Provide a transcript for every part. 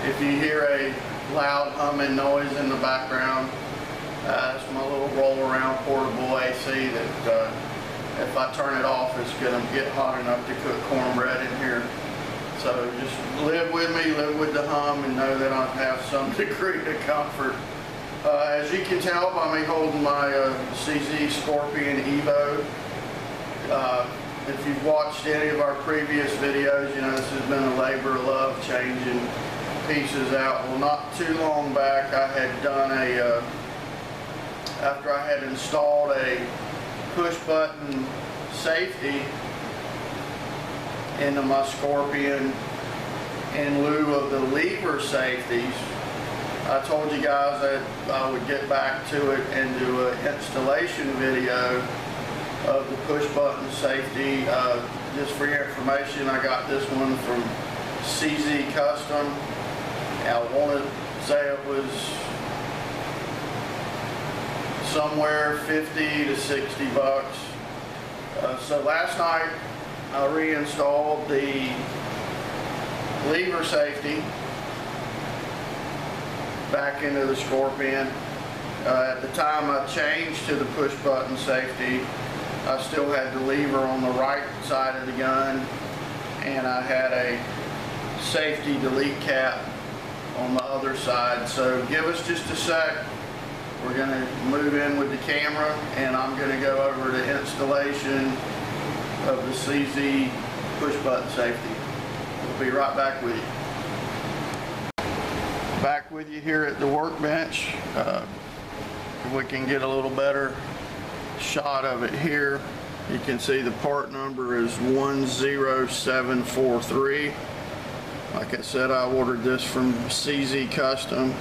If you hear a loud humming noise in the background, that's my little roll around portable AC that if I turn it off, it's going to get hot enough to cook cornbread in here. So just live with me, live with the hum, and know that I have some degree of comfort. As you can tell by me holding my CZ Scorpion Evo, if you've watched any of our previous videos, you know this has been a labor of love changing pieces out. Well, not too long back I had done after I had installed a push button safety into my Scorpion in lieu of the lever safeties, I told you guys that I would get back to it and do an installation video of the push button safety. Just for your information, I got this one from CZ Custom. I want to say it was somewhere 50 to 60 bucks. So last night I reinstalled the lever safety back into the Scorpion. At the time I changed to the push button safety, I still had the lever on the right side of the gun, and I had a safety delete cap on the other side. So give us just a sec. We're going to move in with the camera, and I'm going to go over the installation of the CZ push button safety. We'll be right back with you. Back with you here at the workbench. If we can get a little better shot of it here, you can see the part number is 10743. Like I said, I ordered this from CZ Custom,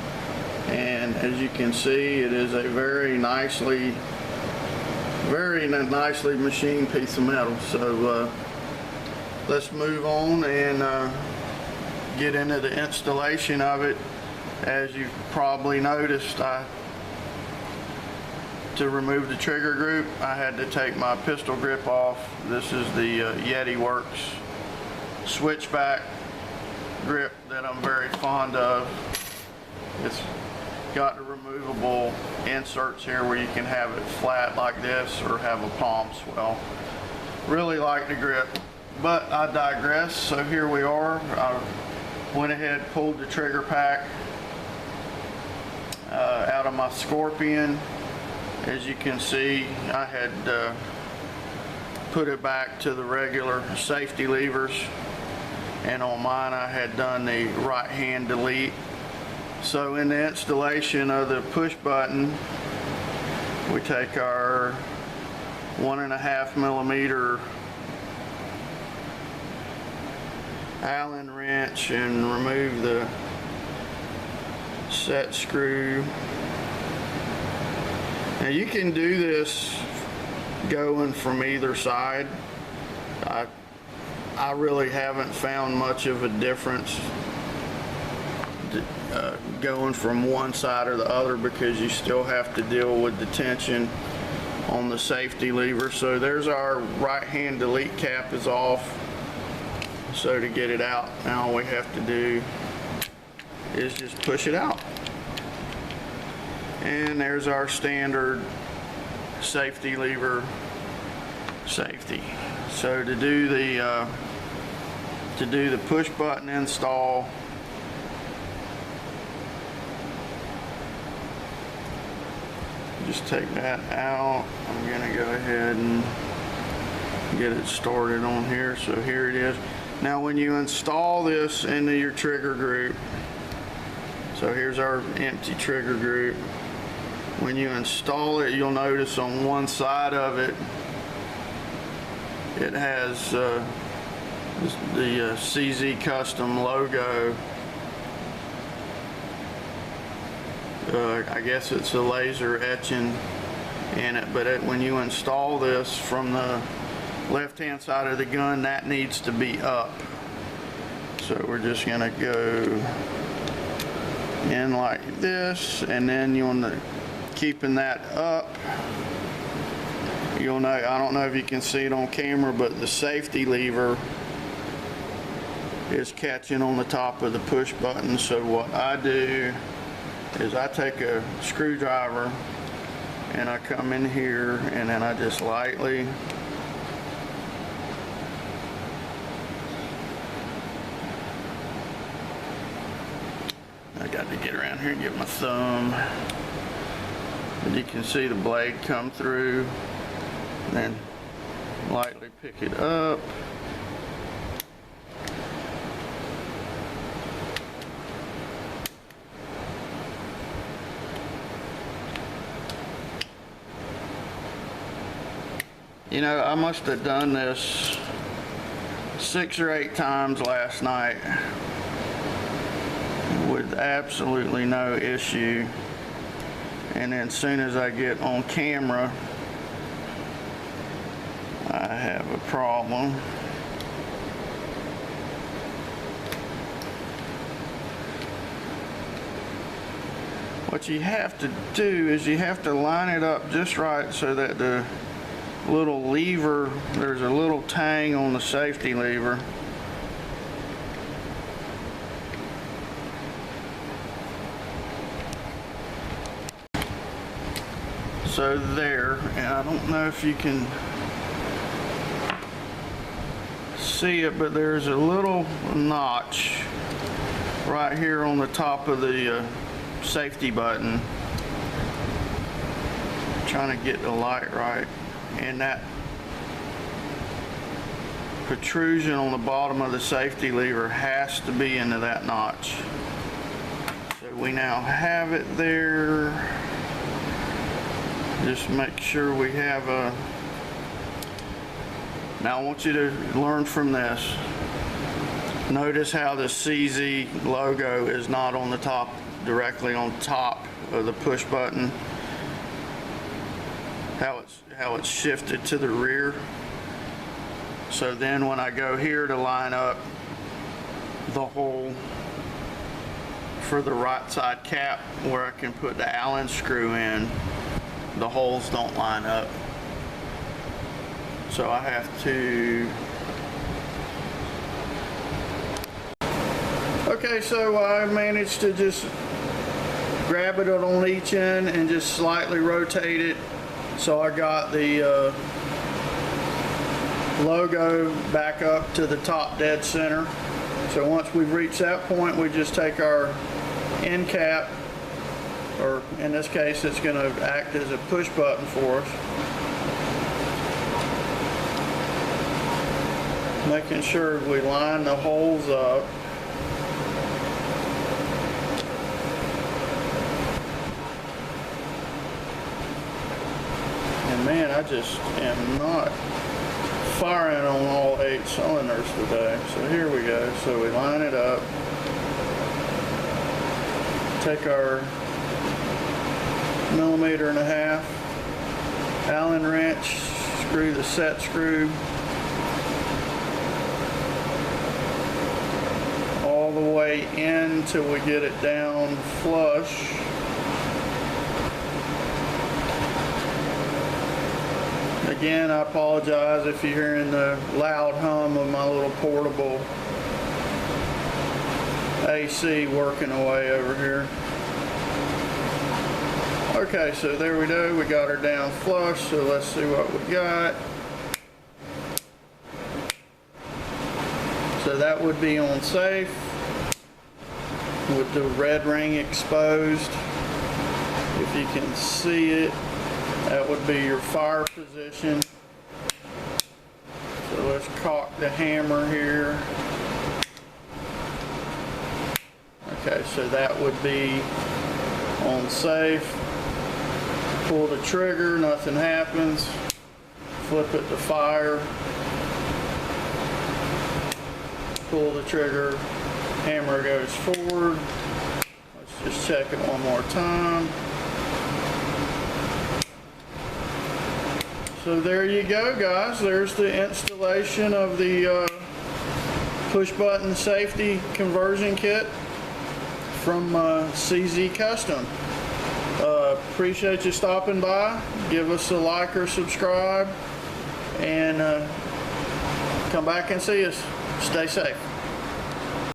and as you can see, it is a very nicely machined piece of metal. So let's move on and get into the installation of it. As you've probably noticed, to remove the trigger group, I had to take my pistol grip off. This is the Yeti Works switchback grip that I'm very fond of. It's got the removable inserts here where you can have it flat like this or have a palm swell. Really like the grip, but I digress. So here we are. I went ahead, pulled the trigger pack out of my Scorpion. As you can see, I had put it back to the regular safety levers, and on mine I had done the right hand delete. So in the installation of the push button, we take our 1.5 millimeter Allen wrench and remove the set screw. Now you can do this going from either side. I really haven't found much of a difference going from one side or the other, because you still have to deal with the tension on the safety lever. So there's our right hand delete cap is off. So to get it out, now all we have to do is just push it out. And there's our standard safety lever safety. So to do the push button install, just take that out. I'm gonna go ahead and get it started on here. So here it is. Now when you install this into your trigger group, so here's our empty trigger group. When you install it, you'll notice on one side of it, it has the CZ Custom logo. I guess it's a laser etching in it, but when you install this from the left hand side of the gun, that needs to be up. So we're just gonna go in like this, and then you want to keeping that up. You'll know, I don't know if you can see it on camera, but the safety lever is catching on the top of the push button. So what I do is I take a screwdriver and I come in here and then I just lightly I got to get around here and get my thumb. But you can see the blade come through and then lightly pick it up. You know, I must have done this 6 or 8 times last night with absolutely no issue, and then as soon as I get on camera I have a problem. What you have to do is you have to line it up just right so that the little lever, there's a little tang on the safety lever. So there, and I don't know if you can see it, but there's a little notch right here on the top of the safety button. I'm trying to get the light right, and that protrusion on the bottom of the safety lever has to be into that notch. So we now have it there. Just make sure we have a... Now I want you to learn from this. Notice how the CZ logo is not on the top, directly on top of the push button. How it's shifted to the rear. So then when I go here to line up the hole for the right side cap where I can put the Allen screw in, the holes don't line up. So I have to... Okay, so I managed to just grab it on each end and just slightly rotate it. So I got the logo back up to the top dead center. So once we've reached that point, we just take our end cap, or in this case it's going to act as a push button for us, making sure we line the holes up. And man, I just am not firing on all 8 cylinders today. So here we go. So we line it up, take our 1.5mm Allen wrench, screw the set screw all the way in till we get it down flush. Again, I apologize if you're hearing the loud hum of my little portable AC working away over here. Okay, so there we go. We got her down flush, so let's see what we got. So that would be on safe with the red ring exposed. If you can see it, that would be your fire position. So let's cock the hammer here. Okay, so that would be on safe. Pull the trigger, nothing happens. Flip it to fire. Pull the trigger, hammer goes forward. Let's just check it one more time. So there you go, guys. There's the installation of the push button safety conversion kit from CZ Custom. Appreciate you stopping by. Give us a like or subscribe, and come back and see us. Stay safe.